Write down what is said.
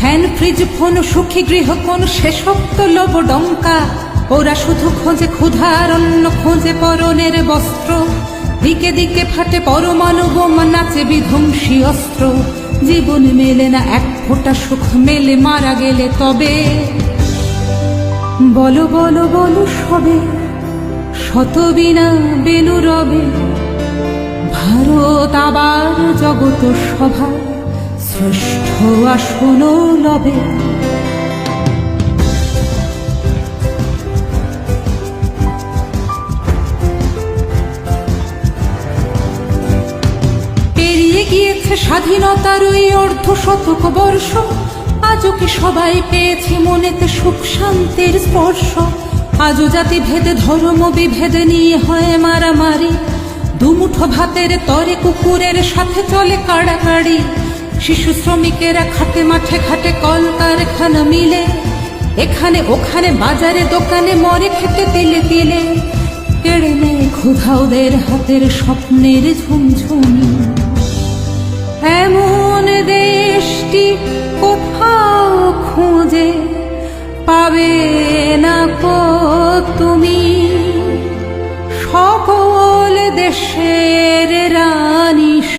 Fan fridge phone সুখী গৃহ কোন শেষোক্ত লোভ ডঙ্কা। ওরা শুধু খোঁজে ক্ষুধার অন্ন, খোঁজে পরনের বস্ত্র। দিকে দিকে ফাটে পরমাণু বোমা, নাচে বিধ্বংসী অস্ত্র। জীবন মেলে না এক ফোঁটা সুখ, মেলে মারা গেলে তবে। বলো বলো বলো সবে, শত বিনা বেনু রবে। ভারত আবার জগত সভা, শ্রেষ্ঠ আসন লবে। পেরিয়ে গিয়েছে স্বাধীনতার ওই অর্ধশতক বর্ষ। আজও কি সবাই পেয়েছে মনেতে সুখ শান্তির স্পর্শ? আজও জাতি ভেদে ধর্ম বিভেদে নিয়ে হয় মারামারি। দুমুঠো ভাতের তরে কুকুরের সাথে চলে কাড়াকাড়ি। শিশু শ্রমিকেরা খাটে মাঠে ঘাটে কল কারখানা মিলে। এখানে ওখানে বাজারে দোকানে মরে খেতে তিলে তিলে। কেড়ে নেয় ক্ষুধা ওদের হাতের স্বপ্নের ঝুমঝুমি। এমন দেশটি কোথাও খুঁজে পাবে না